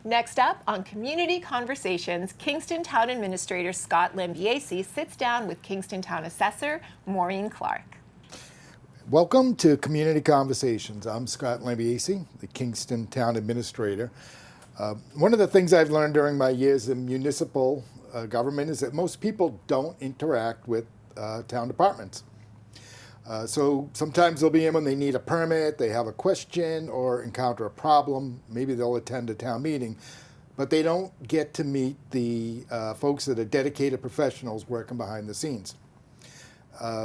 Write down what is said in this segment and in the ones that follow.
Next up on Community Conversations, Kingston Town Administrator Scott Lambiase sits down with Kingston Town Assessor Maureen Clarke. Welcome to Community Conversations. I'm Scott Lambiase, the Kingston Town Administrator. One of the things I've learned during my years in municipal government is that most people don't interact with town departments. So sometimes they'll be in when they need a permit, they have a question or encounter a problem. Maybe they'll attend a town meeting, but they don't get to meet the folks that are dedicated professionals working behind the scenes.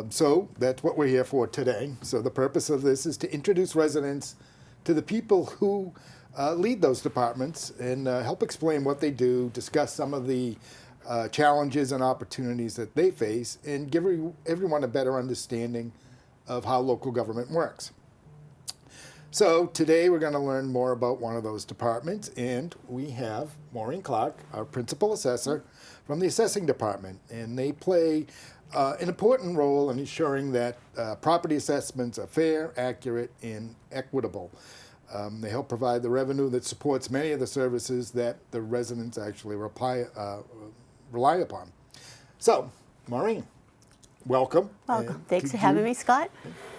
So that's what we're here for today. So the purpose of this is to introduce residents to the people who lead those departments and help explain what they do, discuss some of the challenges and opportunities that they face, and give everyone a better understanding of how local government works. So today we're going to learn more about one of those departments, and we have Maureen Clarke, our principal assessor from the assessing department, and they play an important role in ensuring that property assessments are fair, accurate, and equitable. They help provide the revenue that supports many of the services that the residents actually rely upon. So, Maureen, welcome. Welcome. Thanks for having me, Scott.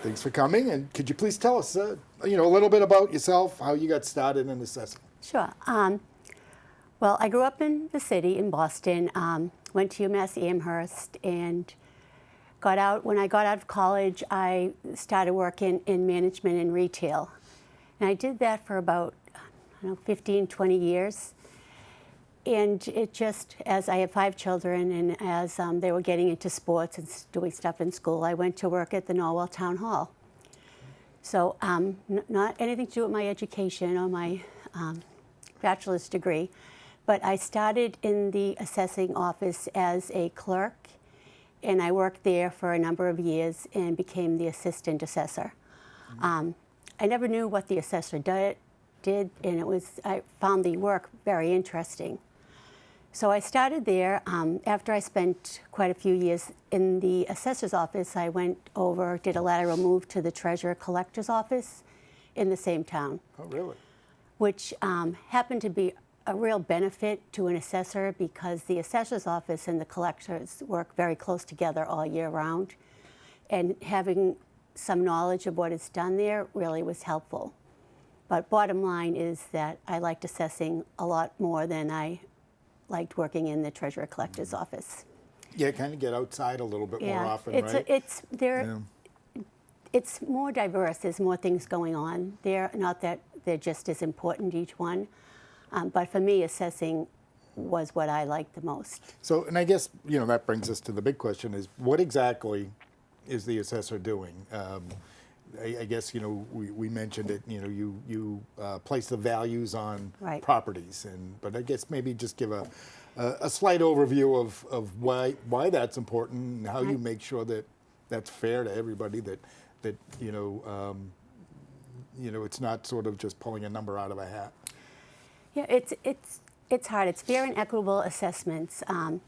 Thanks for coming. And could you please tell us, a little bit about yourself, how you got started in assessing? Sure. Well, I grew up in the city in Boston. Went to UMass Amherst and when I got out of college, I started working in management and retail. And I did that for about 15, 20 years. And it just, as I have 5 children, and as they were getting into sports and doing stuff in school, I went to work at the Norwell Town Hall. So not anything to do with my education or my bachelor's degree, but I started in the assessing office as a clerk, and I worked there for a number of years and became the assistant assessor. I never knew what the assessor did, and I found the work very interesting. So I started there. After I spent quite a few years in the assessor's office, I did a lateral move to the treasurer collector's office in the same town. Oh, really? Which happened to be a real benefit to an assessor because the assessor's office and the collectors work very close together all year round. And having some knowledge of what is done there really was helpful. But bottom line is that I liked assessing a lot more than I liked working in the treasurer collector's office. Yeah, kind of get outside a little bit more often, right? It's more diverse. There's more things going on there. Not that they're just as important, each one. But for me, assessing was what I liked the most. So, and I guess, that brings us to the big question is, what exactly is the assessor doing? I guess, we mentioned it, you place the values on properties, but I guess maybe just give a slight overview of why that's important and how you make sure that that's fair to everybody, that it's not sort of just pulling a number out of a hat. Yeah, it's hard. It's fair and equitable assessments, and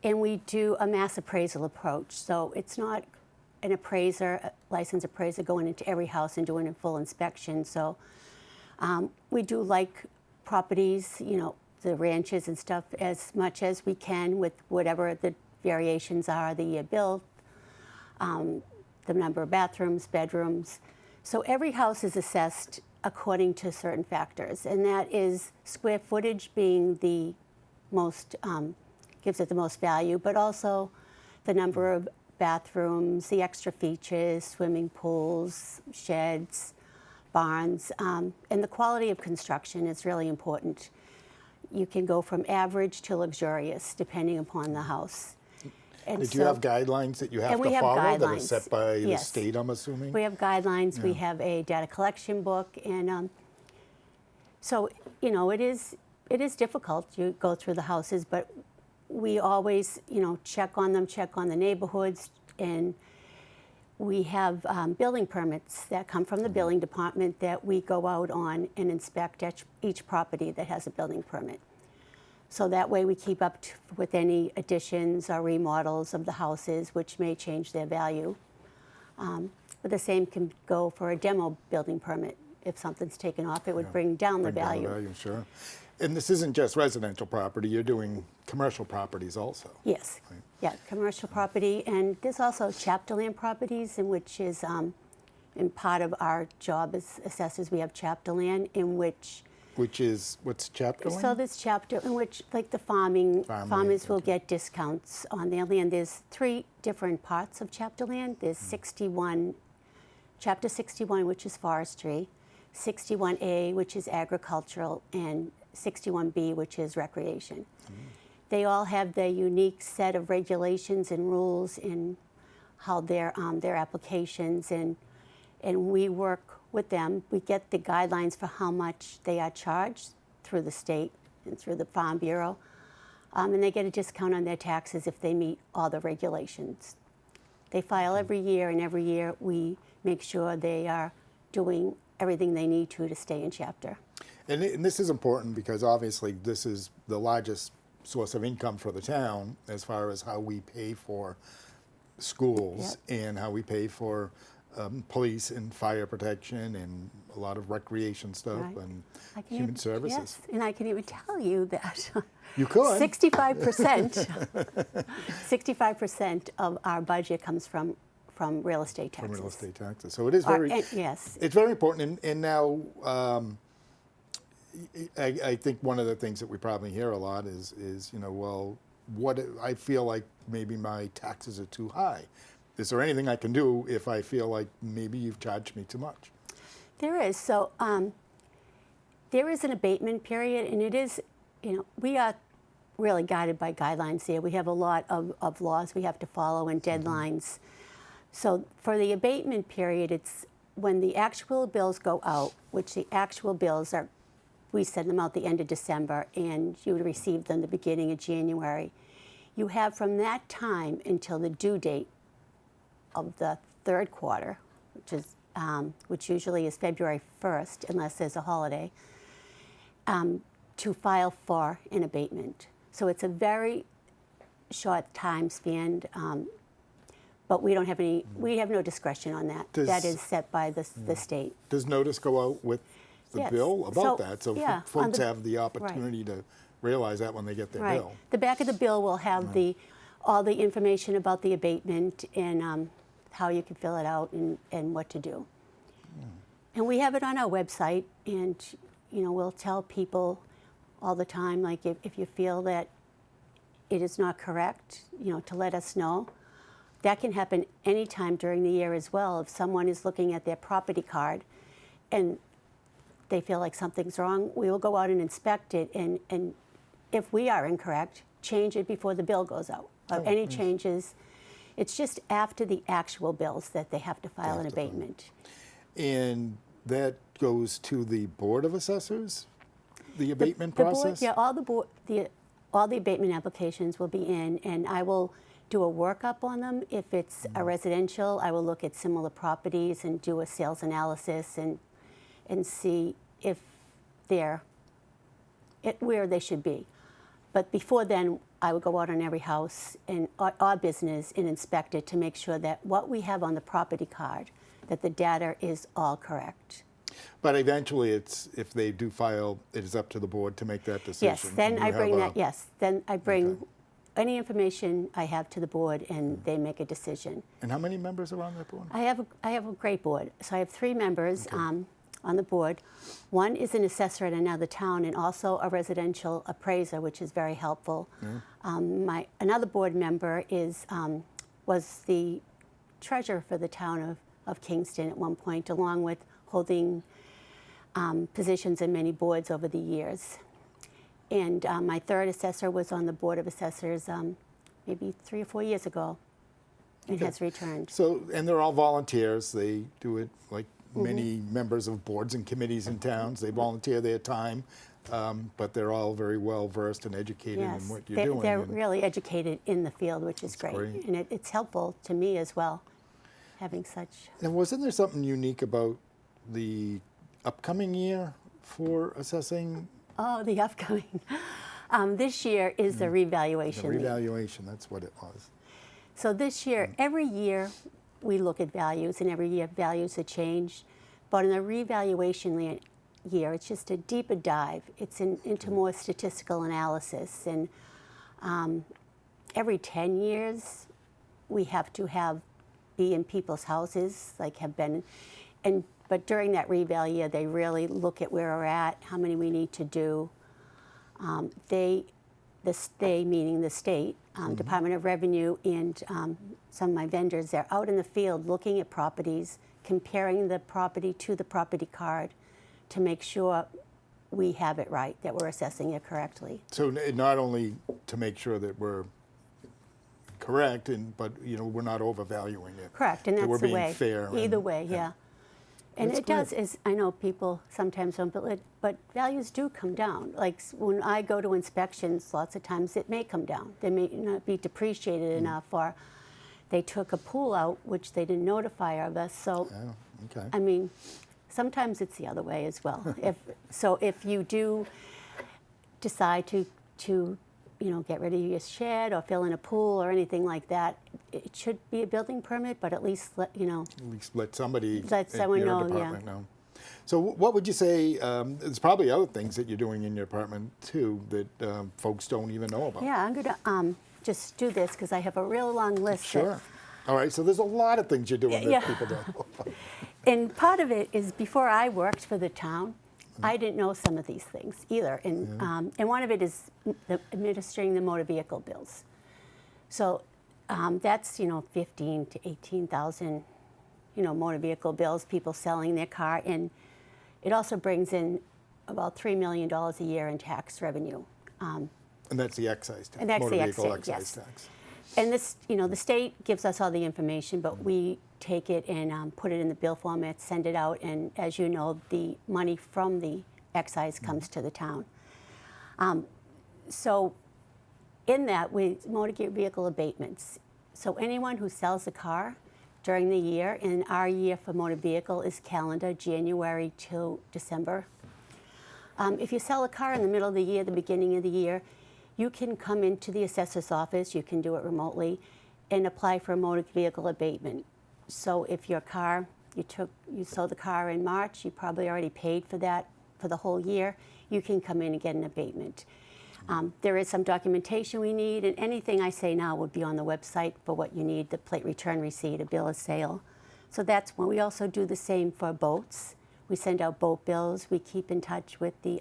we do a mass appraisal approach. So it's not an licensed appraiser going into every house and doing a full inspection. So we do like properties, the ranches and stuff, as much as we can with whatever the variations are, the year built, the number of bathrooms, bedrooms. So every house is assessed according to certain factors, and that is square footage being the most, gives it the most value, but also the number of bathrooms, the extra features, swimming pools, sheds, barns, and the quality of construction is really important. You can go from average to luxurious depending upon the house. And do you have guidelines that you have to follow that are set by the state, I'm assuming? We have guidelines. Yeah. We have a data collection book, and so it is difficult. You go through the houses, but we always check on them, check on the neighborhoods, and we have building permits that come from the building department that we go out on and inspect each property that has a building permit. So that way we keep up with any additions or remodels of the houses, which may change their value. But the same can go for a demo building permit. If something's taken off, it would bring down the value. Sure. And this isn't just residential property, you're doing commercial properties also. Yes. Right. Yeah, commercial property, and there's also chapter land properties, in which is, in part of our job as assessors, we have chapter land in which. Which is, what's chapter land? So this chapter in which, like the farmers will get discounts on their land. There's 3 different parts of chapter land. There's 61, chapter 61, which is forestry, 61A, which is agricultural, and 61B, which is recreation. They all have their unique set of regulations and rules in how their applications, and we work with them. We get the guidelines for how much they are charged through the state and through the Farm Bureau, and they get a discount on their taxes if they meet all the regulations. They file every year, and every year we make sure they are doing everything they need to stay in chapter. And this is important because obviously this is the largest source of income for the town as far as how we pay for schools and how we pay for police and fire protection and a lot of recreation stuff and human services. Yes, and I can even tell you that you could. 65% of our budget comes from real estate taxes. From real estate taxes. So it is very, yes. It's very important. And now I think one of the things that we probably hear a lot is well, what I feel like maybe my taxes are too high. Is there anything I can do if I feel like maybe you've charged me too much? There is. So there is an abatement period, and it is, we are really guided by guidelines there. We have a lot of laws we have to follow and deadlines. So for the abatement period, it's when the actual bills go out, which the actual bills are, we send them out the end of December, and you would receive them the beginning of January. You have from that time until the due date of the 3rd quarter, which usually is February 1st, unless there's a holiday, to file for an abatement. So it's a very short time span, but we don't have any. We have no discretion on that. That is set by the state. Does notice go out with the bill about that? So folks have the opportunity to realize that when they get their bill. The back of the bill will have all the information about the abatement and how you can fill it out and what to do. And we have it on our website, and we'll tell people all the time, like if you feel that it is not correct, to let us know. That can happen anytime during the year as well. If someone is looking at their property card and they feel like something's wrong, we will go out and inspect it, and if we are incorrect, change it before the bill goes out. Any changes, it's just after the actual bills that they have to file an abatement. And that goes to the Board of Assessors, the abatement process? All the abatement applications will be in, and I will do a workup on them. If it's a residential, I will look at similar properties and do a sales analysis and see if they're where they should be. But before then, I would go out on every house and our business and inspect it to make sure that what we have on the property card, that the data is all correct. But eventually, if they do file, it is up to the board to make that decision. Yes, then I bring that. Yes, then I bring any information I have to the board, and they make a decision. And how many members are on that board? I have a great board. So I have 3 members on the board. One is an assessor at another town, and also a residential appraiser, which is very helpful. Another board member was the treasurer for the town of Kingston at one point, along with holding positions in many boards over the years. And my 3rd assessor was on the Board of Assessors maybe 3 or 4 years ago and has returned. So, and they're all volunteers. They do it like many members of boards and committees in towns. They volunteer their time, but they're all very well versed and educated in what you're doing. They're really educated in the field, which is great. And it's helpful to me as well, having such. And wasn't there something unique about the upcoming year for assessing? Oh, the upcoming. This year is the revaluation. The revaluation, that's what it was. So this year, every year we look at values, and every year values are changed. But in the revaluation year. It's just a deeper dive. It's into more statistical analysis. And every 10 years, we have to be in people's houses, like have been, but during that reval year, they really look at where we're at, how many we need to do. They meaning the state, Department of Revenue, and some of my vendors, they're out in the field looking at properties, comparing the property to the property card to make sure we have it right, that we're assessing it correctly. So not only to make sure that we're correct, but we're not overvaluing it. Correct, and that that's we're the being way. fair. Either way, yeah. And That's it does, great. is I know people sometimes don't believe, but values do come down. Like when I go to inspections, lots of times it may come down. They may not be depreciated enough, or they took a pool out, which they didn't notify of us. So, Oh, okay. I mean, sometimes it's the other way as well. If you do decide to get rid of your shed or fill in a pool or anything like that, it should be a building permit, but at least At least let somebody Let in someone your know, department know. So what would you say, there's probably other things that you're doing in your department too that folks don't even know about? Yeah, I'm going to just do this because I have a real long list. Sure. All right, so there's a lot of things you're doing Yeah. that people don't know about. And part of it is before I worked for the town, I didn't know some of these things either. And one of it is administering the motor vehicle bills. So that's 15 to 18,000 motor vehicle bills, people selling their car, and it also brings in about $3 million a year in tax revenue. And that's the excise tax, And that's motor the vehicle excise, excise yes. tax. And this, the state gives us all the information, but we take it and put it in the bill format, send it out, and as you know, the money from the excise comes to the town. So in that, motor vehicle abatements. So anyone who sells a car during the year, and our year for motor vehicle is calendar, January to December. If you sell a car in the middle of the year, the beginning of the year, you can come into the assessor's office, you can do it remotely, and apply for a motor vehicle abatement. So if your car, you sold the car in March, you probably already paid for that for the whole year, you can come in and get an abatement. There is some documentation we need, and anything I say now would be on the website for what you need, the plate return receipt, a bill of sale. So that's when we also do the same for boats. We send out boat bills. We keep in touch with the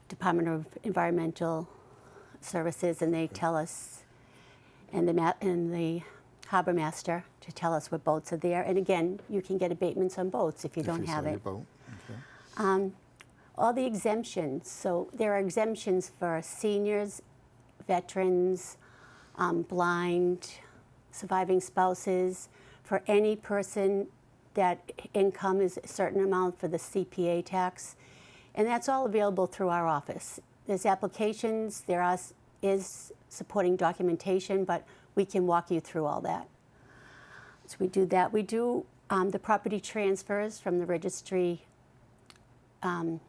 Department of Environmental Services, and they tell us, and the harbor master to tell us what boats are there. And again, you can get abatements on boats if you don't have Your it. boat. Okay. All the exemptions. So there are exemptions for seniors, veterans, blind, surviving spouses, for any person that income is a certain amount for the CPA tax. And that's all available through our office. There's applications, is supporting documentation, but we can walk you through all that. So we do that. We do the property transfers from the registry of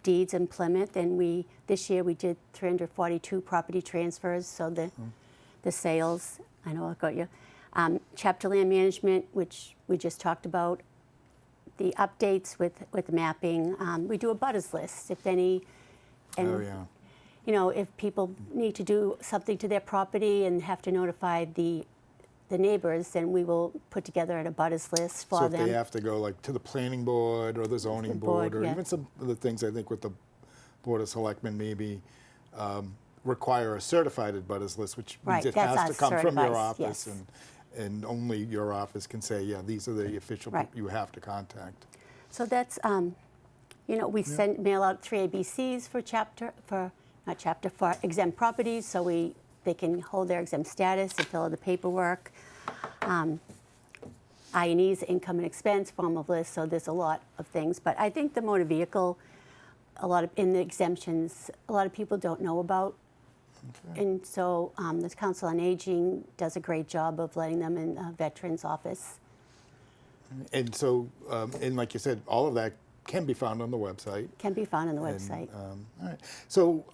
deeds in Plymouth, and this year we did 342 property transfers. So the sales, I know I got you. Chapter land management, which we just talked about. The updates with mapping. We do a butters list, if any. And, Oh, yeah. if people need to do something to their property and have to notify the neighbors, then we will put together a butters list for So if them. they have to go like to the planning board or the zoning board, or yeah. even some of the things I think with the Board of Selectmen maybe require a certified abutters list, which means Right, it that's has to us come from your certified, office, yes. and only your office can say, yeah, these are the official Right. people you have to contact. So that's, we mail out 3 ABCs for exempt properties, so they can hold their exempt status and fill out the paperwork. I&E's income and expense, form of list, so there's a lot of things. But I think the motor vehicle, in the exemptions, a lot of people don't know about. Okay. And so the Council on Aging does a great job of letting them in the Veterans Office. And so, and like you said, all of that can be found on the website. Can be found on the website. All right. So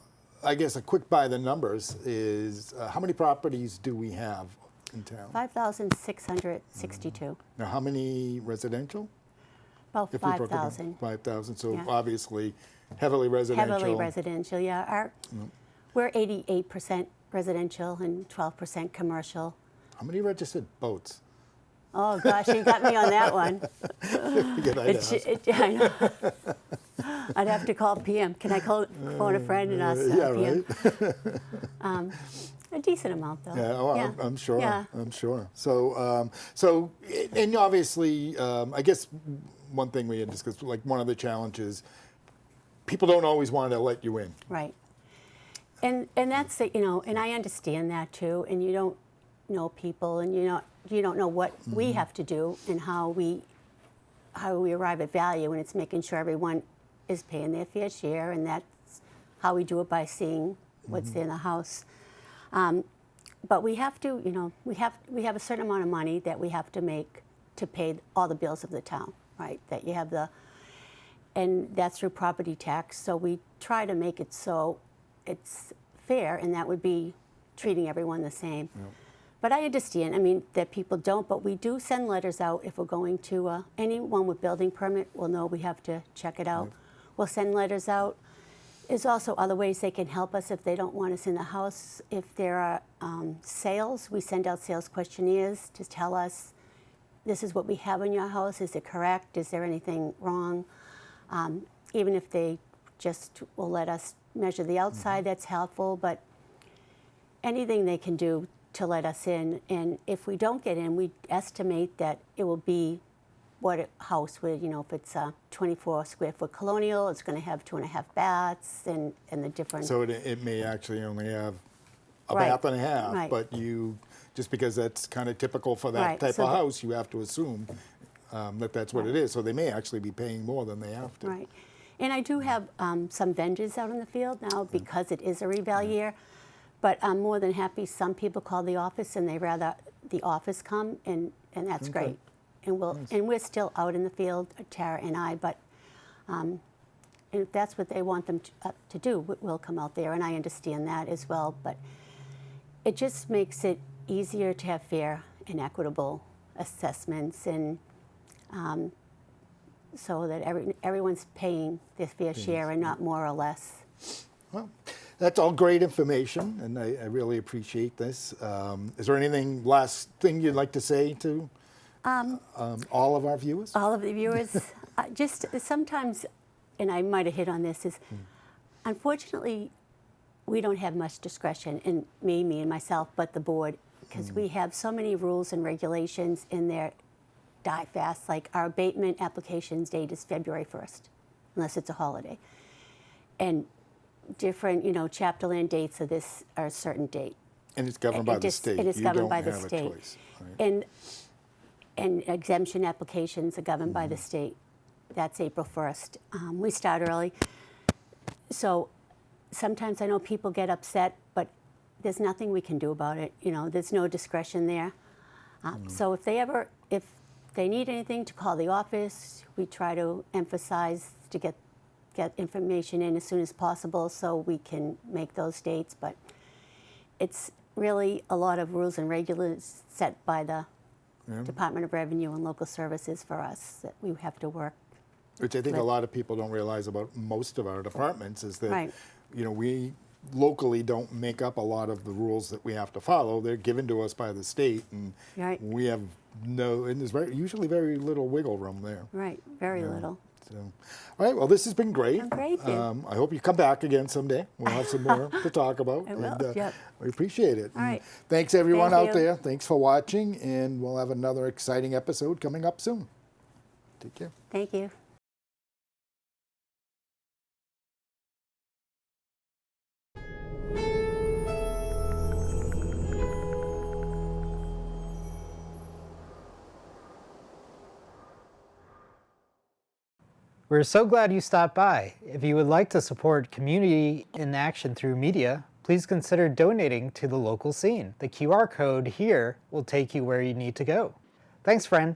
I guess a quick by the numbers is, how many properties do we have in town? 5,662. Now, how many residential? About If we broke it down, 5,000. 5,000, so Yeah. obviously heavily residential. Heavily residential, yeah. We're 88% residential and 12% commercial. How many registered boats? Oh gosh, you got me on that one. Forget I'd ask. I know. I'd have to call PM. Can I phone a friend and ask Yeah, PM? right. A decent amount, though. Yeah, oh, Yeah. I'm sure. Yeah. I'm sure. So, and obviously, I guess one thing we had discussed, like one of the challenges, people don't always want to let you in. Right. And that's and I understand that too. And you don't know people, and you don't know what we have to do and how we arrive at value, and it's making sure everyone is paying their fair share, and that's how we do it, by seeing what's in the house. But we have to, we have a certain amount of money that we have to make to pay all the bills of the town, right? That you have and that's through property tax. So we try to make it so it's fair, and that would be treating everyone the same. Yep. But I understand, that people don't, but we do send letters out if we're going to, anyone with building permit will know we have to check it out. Yep. We'll send letters out. There's also other ways they can help us if they don't want us in the house. If there are sales, we send out sales questionnaires to tell us, this is what we have in your house, is it correct, is there anything wrong? Even if they just will let us measure the outside, that's helpful, but anything they can do to let us in. And if we don't get in, we estimate that it will be what a house would, if it's a 24 square foot colonial, it's going to have 2.5 baths and the different. So it may actually only have a Right. bath and a half, Right. but just because that's kind of typical for that Right, type so of house, you have to assume that that's what it is. So they may actually be paying more than they have to. Right. And I do have some vendors out in the field now because it is a reval year. But I'm more than happy. Some people call the office and they rather the office come, and that's Okay. great. And we're still out in the field, Tara and I. But and if that's what they want them to do, we'll come out there. And I understand that as well. But it just makes it easier to have fair and equitable assessments, and so that everyone's paying their fair share and not more or less. Well, that's all great information, and I really appreciate this. Is there anything, last thing you'd like to say to all of our viewers? All of the viewers, just sometimes, and I might have hit on this, is unfortunately we don't have much discretion, and me and myself, but the board, because we have so many rules and regulations in there die fast. Like our abatement application's date is February 1st, unless it's a holiday. And different, chapter land dates of this are a certain date. And it's governed by the state. And it's You governed don't by the have a state. choice, right? And exemption applications are governed by the state. That's April 1st. We start early. So sometimes I know people get upset, but there's nothing we can do about it. There's no discretion there. So if they need anything, to call the office. We try to emphasize to get information in as soon as possible so we can make those dates. But it's really a lot of rules and regulations set by the Department of Revenue and Local Services for us that we have to work. Which I think a lot of people don't realize about most of our departments is that, Right. We locally don't make up a lot of the rules that we have to follow. They're given to us by the state, and Right. we have and there's usually very little wiggle room there. Right, very little. So, all right, well, this has been great. Oh, great, then. I hope you come back again someday. We'll have some more to talk about. I will, and, yep. We appreciate it. All right. And thanks, everyone Thank out you. there. Thanks for watching, and we'll have another exciting episode coming up soon. Take care. Thank you. We're so glad you stopped by. If you would like to support community in action through media, please consider donating to the local scene. The QR code here will take you where you need to go. Thanks, friend.